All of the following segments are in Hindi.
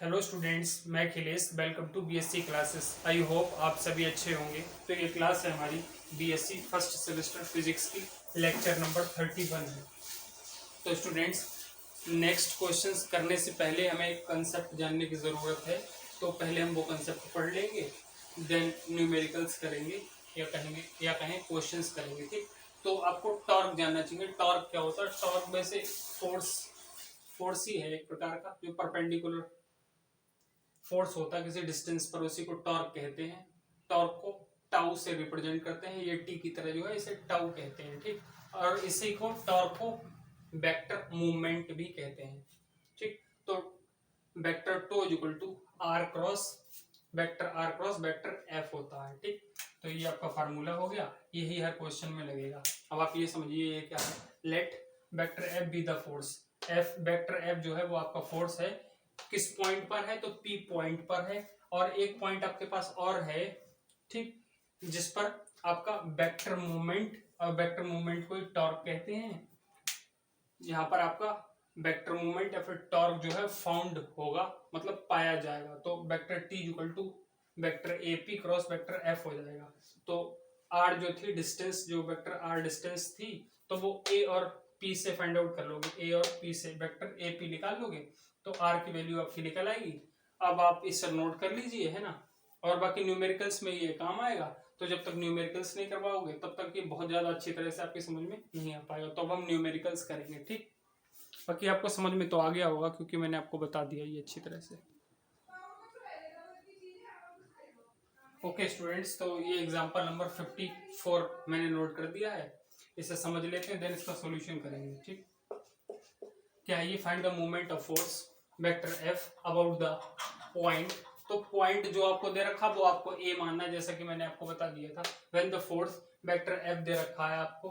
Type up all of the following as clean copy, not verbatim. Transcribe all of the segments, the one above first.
हेलो स्टूडेंट्स, मैं Akhilesh. Welcome to BSc classes. I hope आप सभी अच्छे होंगे। तो ये क्लास है हमारी बीएससी फर्स्ट सेमेस्टर फिजिक्स की, लेक्चर नंबर 31 है। तो स्टूडेंट्स, नेक्स्ट क्वेश्चंस करने से पहले हमें एक कंसेप्ट जानने की ज़रूरत है। तो पहले हम वो कंसेप्ट पढ़ लेंगे, देन न्यूमेरिकल्स करेंगे या कहें क्वेश्चंस करेंगे। ठीक, तो आपको टॉर्क जानना चाहिए। टॉर्क क्या होता है? टॉर्क वैसे फोर्स ही है एक प्रकार का, जो परपेंडिकुलर फोर्स होता है किसी डिस्टेंस पर, उसी को टॉर्क कहते हैं। टॉर्क को टाउ से रिप्रेजेंट करते हैं, ये टी की तरह जो है इसे टाउ कहते हैं। ठीक, और इसी को टॉर्क को वेक्टर मूवमेंट भी कहते हैं। ठीक, तो vector tau is equal to r cross vector F होता है। ठीक, तो ये आपका फार्मूला हो गया, यही हर क्वेश्चन में लगेगा। अब आप ये समझिए ये क्या है। Let vector F be the force. F vector F जो है वो आपका फोर्स है। किस पॉइंट पर है? तो पी पॉइंट पर है। और एक पॉइंट आपके पास और है, ठीक, जिस पर आपका वेक्टर मूवमेंट, और वेक्टर मूवमेंट को टॉर्क कहते हैं। यहाँ पर आपका वेक्टर मूवमेंट या फिर टॉर्क जो है फाउंड होगा, मतलब पाया जाएगा। तो vector T equal to vector A P cross vector F हो जाएगा। तो आर जो थी डिस्टेंस, जो वेक्टर आर डिस्टेंस थी, तो वो ए और पी से फाइंड आउट कर लोगे। ए और पी से वेक्टर ए पी निकाल लोगे तो आर की वैल्यू आपकी निकल आएगी। अब आप इसे नोट कर लीजिए, है ना। और बाकी न्यूमेरिकल्स में ये काम आएगा। तो जब तक न्यूमेरिकल्स नहीं करवाओगे तब तक ये बहुत ज्यादा अच्छी तरह से आपकी समझ में नहीं आ पाएगा। तो अब हम न्यूमेरिकल्स करेंगे। ठीक, बाकी आपको समझ में तो आ गया होगा क्योंकि मैंने आपको बता दिया ये अच्छी तरह से। ओके स्टूडेंट्स, तो ये एग्जांपल नंबर 54 मैंने नोट कर दिया है। इसे समझ लेते हैं, देन इसका सॉल्यूशन करेंगे। ठीक, क्या है ये? Find the movement of force vector F about the point. तो पॉइंट जो आपको दे रखा वो आपको ए मानना है, जैसा कि मैंने आपको बता दिया था। When the force vector F दे रखा है आपको,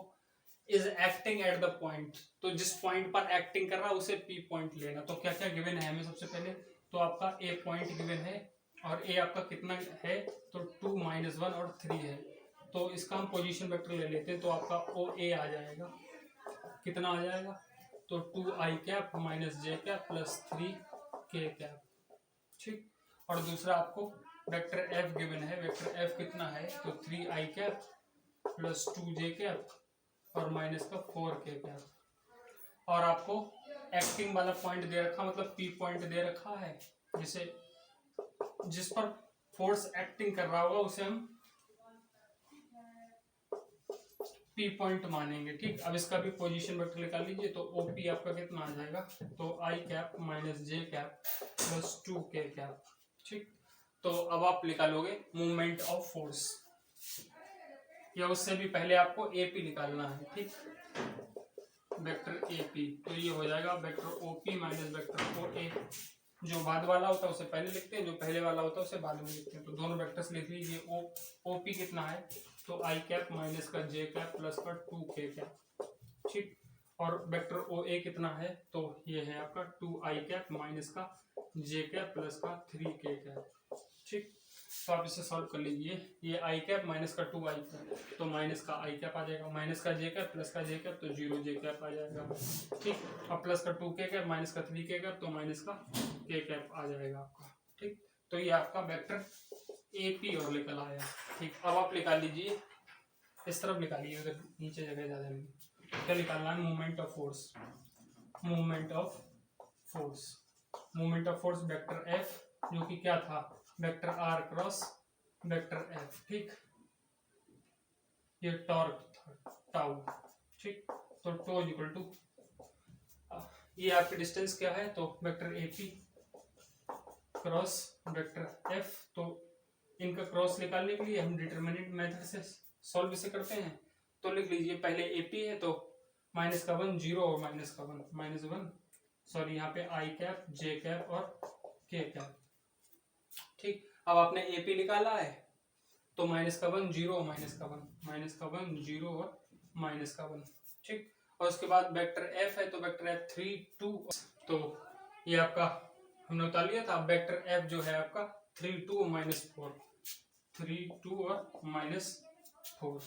is acting at the point, तो जिस पॉइंट पर एक्टिंग कर रहा है उसे पी पॉइंट लेना। तो क्या क्या गिवन है हमें? सबसे पहले तो आपका ए पॉइंट गिवन है, और ए आपका कितना है? तो 2 -1 और 3 है। तो इसका हम पोजीशन वेक्टर ले लेते हैं, तो आपका ओ ए आ जाएगा। कितना आ जाएगा? तो 2i कैप माइनस जे कैप प्लस 3k कैप। ठीक, और दूसरा आपको वेक्टर एफ गिवन है। वेक्टर एफ कितना है? तो 3i cap plus 2j cap और माइनस का 4k कैप। और आपको एक्टिंग वाला पॉइंट दे रखा, मतलब पी पॉइंट दे रखा है, जिसे जिस पर फोर्स एक्टिंग कर रहा होगा उसे हम पी पॉइंट मानेंगे। ठीक, अब इसका भी पोजीशन वेक्टर निकाल लीजिए। तो ओपी आपका कितना आ जाएगा? तो आई कैप माइनस जे कैप प्लस 2k कैप। ठीक, तो अब आप निकालोगे मूवमेंट ऑफ फोर्स, या उससे भी पहले आपको एपी निकालना है। ठीक, वेक्टर एपी, तो ये हो जाएगा vector OP minus vector O A. जो बाद वाला होता है उसे पहले लिखते हैं, जो पहले वाला होता है उसे बाद में लिखते हैं। तो दोनों वेक्टर्स लिख लीजिए। ओपी कितना है? तो आई कैप माइनस का जे कैप प्लस का 2k कैप। ठीक, और वेक्टर ओ ए कितना है? तो ये है आपका 2i कैप माइनस का जे कैप प्लस का 3k कैप। ठीक, तो आप इसे सॉल्व कर लीजिए। ये आई कैप माइनस का 2i कैप, तो माइनस का आई कैप आ जाएगा, माइनस का जे कैप प्लस का जे कैप, तो 0 जे कैप आ जाएगा। ठीक, और प्लस का 2k कैप माइनस का 3k कैप, तो माइनस का k कैप आ जाएगा आपका। ठीक, तो ये आपका वेक्टर ए पी और निकल आया। ठीक, अब आप निकाल लीजिए, इस तरफ निकालिए, उधर नीचे जगह ज्यादा नहीं। क्या निकालना है? Movement of force. Movement of force movement of force vector F, जो कि क्या था? Vector r cross vector F. ठीक, ये टॉर्क था, टाउ। ठीक, तो टो इक्वल टू, ये आपकी डिस्टेंस क्या है? तो vector A P cross vector F. तो इनका क्रॉस निकालने के लिए हम डिटरमिनेंट मेथड से सॉल्व इसे करते हैं। तो लिख लीजिए, पहले एपी है तो माइनस का 1 0 और माइनस का 1 -1, सॉरी यहाँ पे आई कैप जे कैप और के कैप। ठीक, अब आपने एपी निकाला है, तो माइनस का 1 0 माइनस का 1 0 और माइनस का 1। ठीक, और उसके बाद वेक्टर एफ है, तो वेक्टर एफ 3 2, तो ये आपका हमने उतार लिया था। वेक्टर एफ जो है आपका 3 2 -4, 3 2 और -4।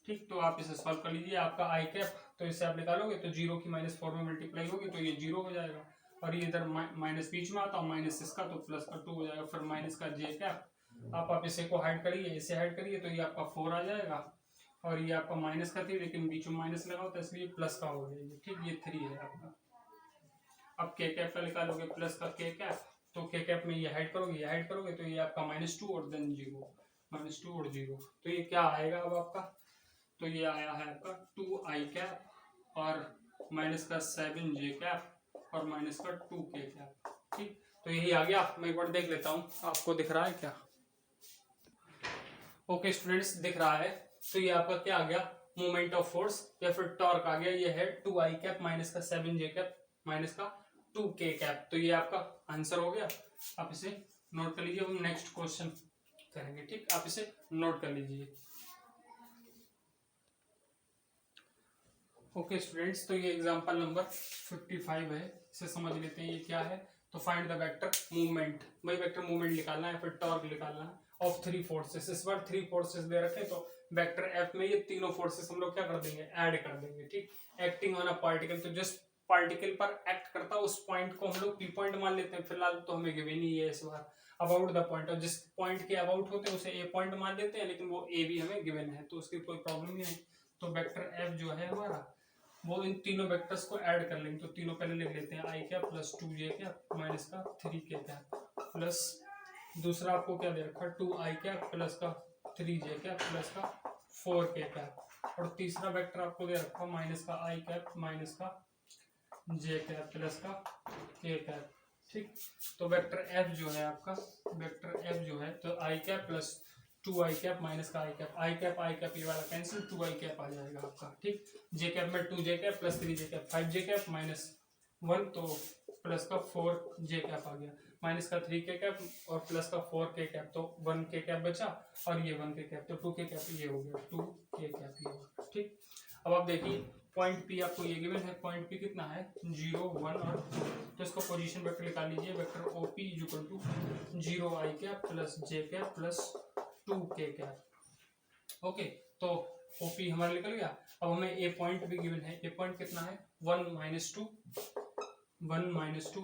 ठीक, तो आप इसे सॉल्व कर लीजिए। आपका आई कैप, तो इसे आप निकालोगे तो 0 की -4 में मल्टीप्लाई होगी, तो ये 0 हो जाएगा। और ये इधर माइनस बीच में आता और माइनस इसका तो प्लस का 2 हो जाएगा, फिर माइनस का जे कैप। आप इसे को हाइड करिए, इसे हाइड करिए तो ये आपका 4 आ जाएगा, और ये आपका माइनस का 3 लेकिन बीच में माइनस लगा होता है इसलिए प्लस का हो गया ये, ठीक, ये 3 है आपका। अब के कैप का निकालोगे प्लस का के कैप, तो के कैप में ये हाइड करोगे, ये हाइड करोगे तो ये आपका -2 और देन 0, -2 और 0, तो ये क्या आएगा अब आपका, तो ये आया है आपका 2i कैप और माइनस का 7j कैप और माइनस का 2k कैप, ठीक। तो यही आ गया। मैं एक बार देख लेता हूँ आपको दिख रहा है क्या। ओके स्टूडेंट्स, दिख रहा है। तो ये आपका क्या आ गया, मोमेंट ऑफ फोर्स या फिर टॉर्क आ गया, ये है 2i कैप माइनस का 7j कैप माइनस का 2k कैप। तो ये आपका आंसर हो गया। आप इसे नोट कर लीजिए, हम नेक्स्ट क्वेश्चन करेंगे, ठीक, आप इसे नोट कर लीजिए। ओके स्टूडेंट्स, तो ये एग्जांपल नंबर 55 है, इसे समझ लेते हैं ये क्या है। तो फाइंड द वेक्टर मूवमेंट, भाई वेक्टर मूवमेंट निकालना है, फिर टॉर्क निकालना है ऑफ 3 फोर्सेस। इस बार 3 फोर्सेस दे रखे, तो वेक्टर एफ में ये तीनों फोर्सेस हम लोग क्या कर देंगे, ऐड कर देंगे, ठीक। एक्टिंग ऑन अ पार्टिकल, तो जिस पार्टिकल पर एक्ट करता है उस पॉइंट को हम लोग पी पॉइंट मान लेते हैं, फिलहाल तो हमें गिवन ही है इस बार। अबाउट द पॉइंट, और जिस पॉइंट के अबाउट होते हैं उसे ए पॉइंट मान लेते हैं, लेकिन वो ए भी हमें गिवन है तो उसकी कोई प्रॉब्लम नहीं है। तो वेक्टर एफ जो है हमारा, वो इन तीनों वेक्टर्स को ऐड कर लेंगे। तो तीनों पहले लिख लेते हैं, I cap plus 2j cap minus का 3k कैप प्लस दूसरा आपको क्या दे रखा है, 2i कैप प्लस का 3j कैप प्लस का 4k कैप, और तीसरा वेक्टर आपको दे रखा है माइनस का i कैप माइनस का j कैप प्लस का k कैप, ठीक। तो वेक्टर f जो है आपका, वेक्टर f जो है तो i cap plus 2i cap minus का i कैप ये वाला कैंसिल, 2i कैप आ जाएगा आपका, ठीक। j कैप में 2j cap plus 3j cap 5j cap minus 1, तो प्लस का 4j कैप आ गया, माइनस का 3k कैप और प्लस का 4k कैप, तो 1k कैप बचा और ये 1k कैप, तो 2k कैप ये हो गया, 2k कैप ये हो गया, ठीक। अब आप देखिए पॉइंट P आपको ये गिवन है, पॉइंट P कितना है 0, 1 और 2, तो इसको पोजीशन वेक्टर निकाल लीजिए। Vector OP equal to 0i cap plus j cap plus 2k cap. Okay, तो OP हमारा निकल गया। अब हमें ए पॉइंट भी गिवन है, ए पॉइंट कितना है 1 -2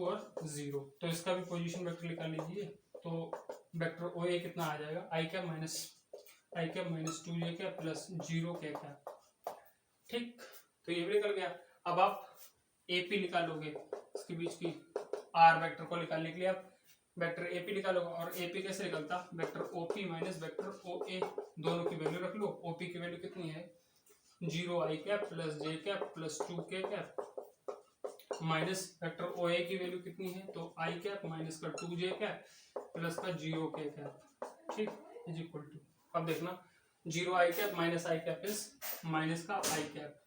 और 0, तो इसका भी पोजीशन वेक्टर निकाल लीजिए। तो वेक्टर OA कितना आ जाएगा, i cap minus 2j cap plus 0k cap, ठीक। तो ये भी निकल गया। अब आप AP निकालोगे, इसके बीच की R वेक्टर को निकालने के लिए आप वेक्टर AP निकालोगे, और AP कैसे निकलता, vector OP minus vector OA, दोनों की वैल्यू रख लो। OP की वैल्यू कितनी है 0i cap plus j cap plus 2k cap minus vector OA की वैल्यू कितनी है, तो i कैप माइनस का 2j कैप प्लस का 0k कैप, ठीक, इज इक्वल टू, अब देखना 0i cap minus i cap is minus का i कैप,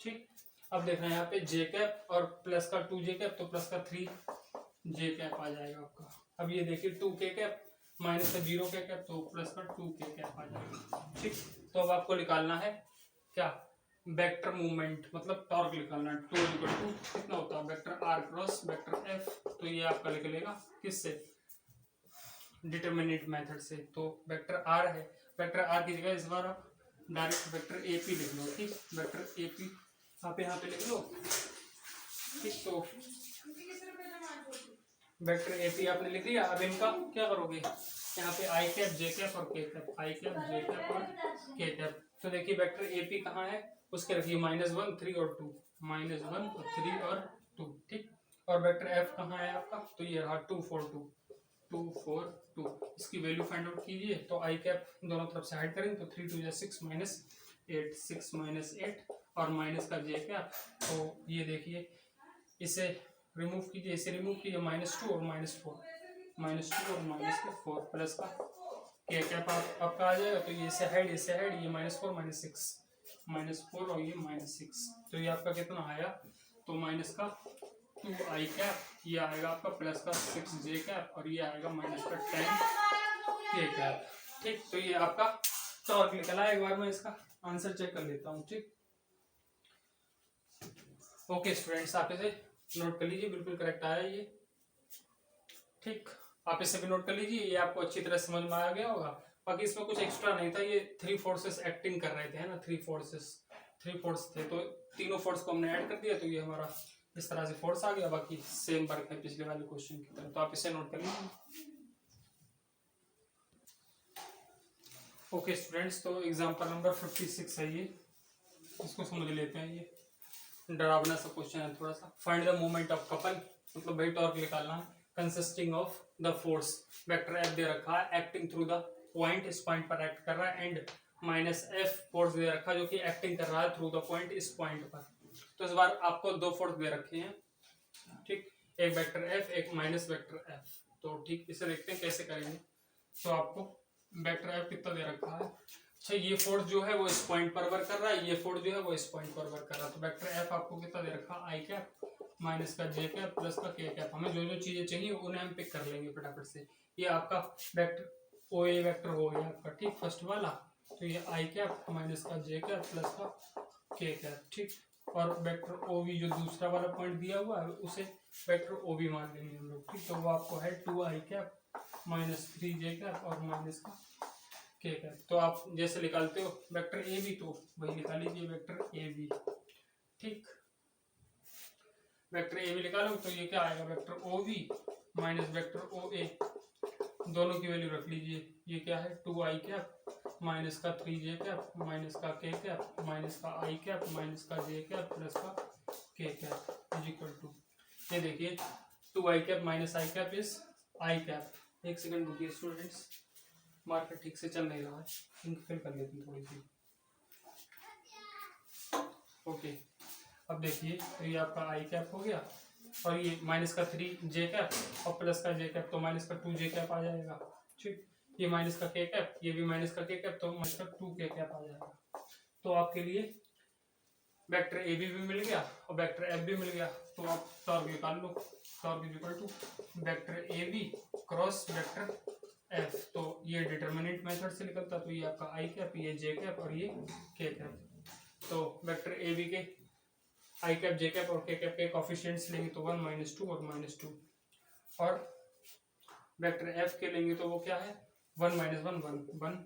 ठीक। अब देखना यहाँ पे j कैप और प्लस का 2j कैप, तो प्लस का 3j कैप आ जाएगा आपका। अब ये देखिए 2k कैप माइनस का 0k कैप, तो प्लस का 2k कैप आ जाएगा, ठीक। तो अब आपको निकालना है क्या, वेक्टर मूवमेंट, मतलब टॉर्क निकालना है। 2 इक्वल टू कितना होता है vector r cross vector f, तो ये आपका निकलेगा किससे, डिटरमिनेंट मेथड से। तो वेक्टर r है, वेक्टर r की जगह इस बार आप डायरेक्ट वेक्टर AP लिख लो, ठीक। वेक्टर AP आप यहाँ पे लिख लो, ठीक। तो वेक्टर AP आपने लिख दिया। अब इनका क्या करोगे, यहाँ पे i कैप j कैप और k cap, i cap j cap और k कैप। तो देखिए वेक्टर AP कहाँ है, उसके रखिए -1 3 और 2, -1 और 3 और 2, ठीक। और वेक्टर F कहाँ है आपका, तो ये रहा 2 4 2, 2 4 2, इसकी वैल्यू फाइंड आउट कीजिए। तो i कैप दोनों तरफ से हाइड करेंगे, तो 3 2 6 -8 6 -8 और माइनस का j कैप, तो ये देखिए इसे रिमूव कीजिए, इसे रिमूव कीजिए, -2 और -4, -2 और -4 प्लस का k कैप आपका आ जाएगा। तो ये से हाइड, ये -4 -6 और ये -6, तो ये आपका कितना आया, तो माइनस का 2i कैप, ये आएगा आपका प्लस का 6j कैप, और ये आएगा माइनस का 10k कैप, ठीक। तो ये आपका टॉर्क निकला। एक बार मैं इसका आंसर चेक कर लेता हूँ, ठीक। ओके स्टूडेंट्स, आप इसे नोट कर लीजिए, बिल्कुल करेक्ट आया ये, ठीक। आप इसे भी नोट कर लीजिए, ये आपको अच्छी तरह समझ में आ गया होगा। बाकी इसमें कुछ एक्स्ट्रा नहीं था, ये 3 फोर्सेस एक्टिंग कर रहे थे, है ना, 3 फोर्स थे, तो तीनों फोर्स को हमने ऐड कर दिया, तो ये हमारा इस तरह से फोर्स आ गया। बाकी सेम वर्क है पिछले वाले क्वेश्चन की तरह, तो आप इसे नोट कर लीजिए। ओके स्टूडेंट्स, तो एग्जांपल नंबर 56 है ये, इसको समझ लेते हैं। ये डरावना सा क्वेश्चन है थोड़ा सा। Find the moment of couple, मतलब भाई टॉर्क निकालना है, consisting of the force vector F दे रखा है एक्टिंग थ्रू द पॉइंट, इस पॉइंट पर एक्ट कर रहा है, एंड माइनस एफ फोर्स दे रखा है जो कि एक्टिंग कर रहा है थ्रू द पॉइंट, इस पॉइंट पर। तो इस बार आपको दो फोर्स दे रखे हैं, ठीक, एक वेक्टर एफ, एक माइनस वेक्टर एफ। तो ठीक, इसे देखते हैं कैसे करेंगे। तो आपको वेक्टर एफ कितना दे रखा है, अच्छा ये फोर्स जो है वो इस पॉइंट पर वर्क कर रहा है, ये फोर्स जो है वो इस पॉइंट पर वर्क कर रहा है। तो वेक्टर एफ आपको कितना दे रखा है, आई कैप माइनस का जे कैप प्लस का के कैप। हमें जो जो चीजें चाहिए उन्हें हम पिक कर लेंगे फटाफट से। ये आपका वेक्टर ओ ए वेक्टर हो गया आपका, ठीक, फर्स्ट वाला। तो ये आई कैप माइनस का जे कैप प्लस का के कैप, ठीक। और वेक्टर ओ वी जो दूसरा वाला पॉइंट दिया हुआ है उसे वेक्टर ओ वी मान लेंगे हम लोग, ठीक। तो वो आपको है 2 I cap minus 3 J cap और माइनस का के कैप। तो आप जैसे निकालते हो वेक्टर ए बी, तो वही निकाल लीजिए वेक्टर ए बी, ठीक। वेक्टर ए बी निकालो तो ये क्या आएगा, vector O B minus vector O A, दोनों की वैल्यू रख लीजिए। ये क्या है, 2 आई कैप माइनस का 3 जे कैप माइनस का के कैप माइनस का आई कैप माइनस का जे कैप प्लस का के कैप इज इक्वल टू, ये देखिए 2 I cap minus I cap is I cap. एक सेकंड रुकिए स्टूडेंट्स, मार्कर ठीक से चल नहीं रहा है, इंक फिल कर लेते हैं थोड़ी सी। ओके, अब देखिए तो ये आपका आई कैप हो गया, और ये माइनस का 3 जे कैप और प्लस का जे कैप, तो माइनस का 2 जे कैप आ जाएगा, ठीक। ये माइनस का के कैप, ये भी माइनस का के कैप, तो माइनस का 2 के कैप आ जाएगा। तो आपके लिए वेक्टर ए बी भी मिल गया और वेक्टर एफ भी मिल गया। तो आप टॉर्क निकाल लो, torque is equal to vector A B cross vector F. तो ये डिटरमिनेंट मेथड से निकलता, तो ये आपका आई कैप, ये जे कैप और ये के कैप। तो वेक्टर ए बी के आई कैप, जे कैप और के कैप के कोफिशिएंट्स लेंगे तो 1 माइनस 2 और माइनस 2, और वेक्टर एफ के लेंगे तो वो क्या है 1 माइनस 1 1 1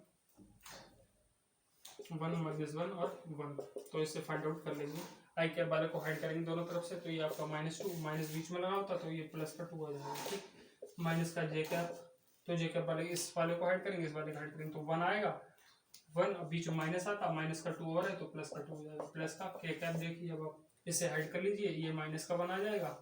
1 माइनस 1 और 1। तो इससे फाइंड आउट कर लेंगे। आई कैप वाले को हाइड करेंगे दोनों तरफ से, तो ये आपका माइनस 2, माइनस बीच में लगा होता तो ये प्लस का 2 आ जाएगा, ठीक। माइनस का जे कैप, तो जे कैप वाले इस वाले को हाइड करेंगे, इस वाले को हाइड करेंगे तो 1 आएगा, 1 बीच में माइनस आता, माइनस का 2 और है तो प्लस का 2 हो जाएगा। प्लस का के कैप देखिए, अब आप इसे हाइड कर लीजिए, ये माइनस का 1 आ जाएगा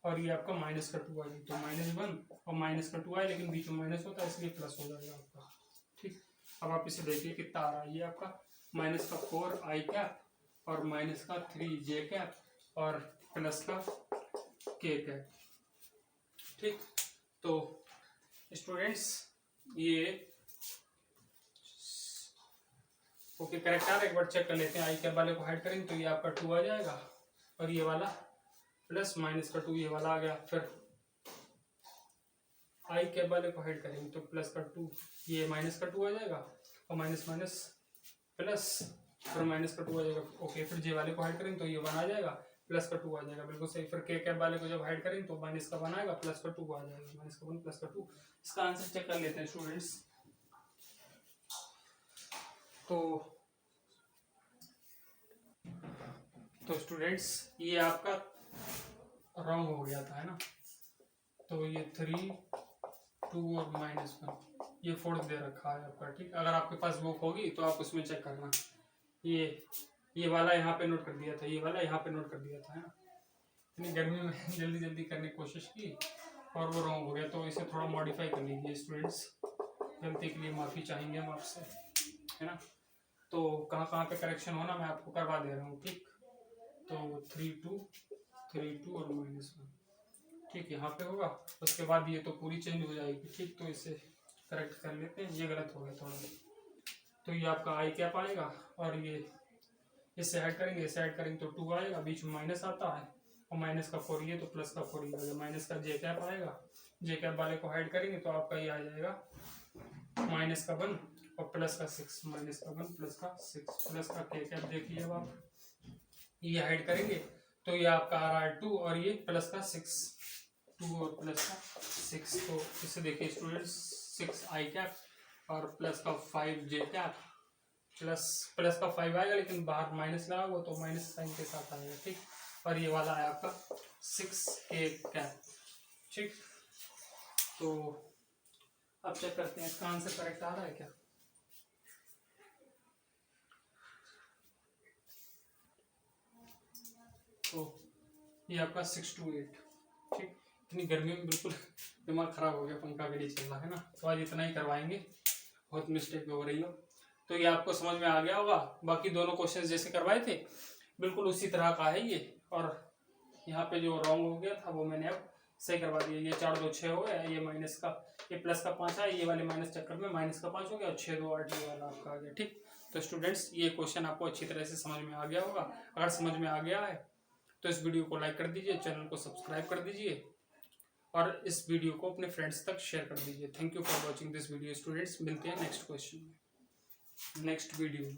और ये आपका माइनस का 2 आ जाएगा। तो माइनस 1 और माइनस का 2 आए, लेकिन बीच में माइनस होता है इसलिए प्लस हो जाएगा आपका, ठीक। अब आप इसे देखिए कितना आ रहा है, ये आपका माइनस का 4 आई कैप और माइनस का 3 जे कैप और प्लस का के कैप, ठीक। तो स्टूडेंट्स ये ओके करेक्ट आ रहा है, एक बार चेक कर लेते हैं। आई कैप वाले को हाइड करेंगे तो ये आपका 2 आ जाएगा और ये वाला प्लस माइनस का 2 ये वाला आ गया। फिर आई कैप वाले को हाइड करेंगे तो प्लस का 2, ये माइनस का 2 आ जाएगा और माइनस माइनस प्लस, फिर माइनस का 2 आ जाएगा। ओके, फिर जे वाले को हाइड करेंगे तो ये 1 आ जाएगा, प्लस का 2 आ जाएगा, बिल्कुल सही। फिर के कैप वाले को जब हाइड करेंगे तो माइनस का 1 आएगा, प्लस का 2 आ जाएगा, माइनस का 1 प्लस का 2। इसका आंसर चेक कर लेते हैं स्टूडेंट्स। तो स्टूडेंट्स ये आपका रॉन्ग हो गया था, है ना। तो ये 3 2 और माइनस 1 ये फोर्थ दे रखा है आपका, ठीक। अगर आपके पास बुक होगी तो आप उसमें चेक करना। ये वाला यहाँ पे नोट कर दिया था, ये वाला यहाँ पे नोट कर दिया था, है ना। इतनी गर्मी में जल्दी जल्दी करने की कोशिश की और वो रॉन्ग हो गया, तो इसे थोड़ा मॉडिफाई कर लीजिए स्टूडेंट्स। गलती के लिए माफ़ी चाहेंगे हम आपसे, है ना। तो कहाँ कहाँ पे करेक्शन होना मैं आपको करवा दे रहा हूँ, ठीक। तो 3 2 और माइनस 1, ठीक, यहाँ पे होगा। उसके बाद ये तो पूरी चेंज हो जाएगी, ठीक। तो इसे करेक्ट कर लेते हैं, ये गलत हो गया थोड़ा। तो ये आपका आई कैप आएगा और ये इससे ऐड करेंगे, इससे ऐड करेंगे तो 2 आएगा, बीच में माइनस आता है और माइनस का 4 ये तो प्लस का 4 ये आएगा। माइनस का जे कैप आएगा, जे कैप वाले को हाइड करेंगे तो आपका ये आ जाएगा माइनस का 1 और प्लस का 6, माइनस का 1 प्लस का 6 प्लस का के कैप देखिए। अब आप ये हाइड करेंगे तो ये आपका आ रहा है 2 और ये प्लस का 6, 2 और प्लस का 6। तो इसे देखिए स्टूडेंट्स 6 आई कैप और प्लस का 5 जे कैप, प्लस का 5 आएगा लेकिन बाहर माइनस लगा हुआ तो माइनस साइन के साथ आएगा, ठीक। और ये वाला है आपका 6k कैप। ठीक, तो अब चेक करते हैं इसका आंसर करेक्ट आ रहा है क्या। तो ये आपका 6 to 8। ठीक, इतनी गर्मी में बिल्कुल दिमाग खराब हो गया, पंखा भी नहीं चल रहा है ना, तो आज इतना ही करवाएंगे, बहुत मिस्टेक हो रही हो। तो ये आपको समझ में आ गया होगा। बाकी दोनों क्वेश्चन जैसे करवाए थे बिल्कुल उसी तरह का है ये, और यहाँ पे जो रॉन्ग हो गया था वो मैंने अब सही करवा दिया। ये 4 2 6 हो गया, ये माइनस का, ये प्लस का 5 है, ये वाले माइनस चक्कर में माइनस का 5 हो गया, और 6 2 8 ये वाला आपका आ गया। ठीक, तो स्टूडेंट्स ये क्वेश्चन आपको अच्छी तरह से समझ में आ गया होगा। अगर समझ में आ गया है तो इस वीडियो को लाइक कर दीजिए, चैनल को सब्सक्राइब कर दीजिए, और इस वीडियो को अपने फ्रेंड्स तक शेयर कर दीजिए। Thank you for watching this video students. मिलते हैं नेक्स्ट क्वेश्चन में, नेक्स्ट वीडियो में।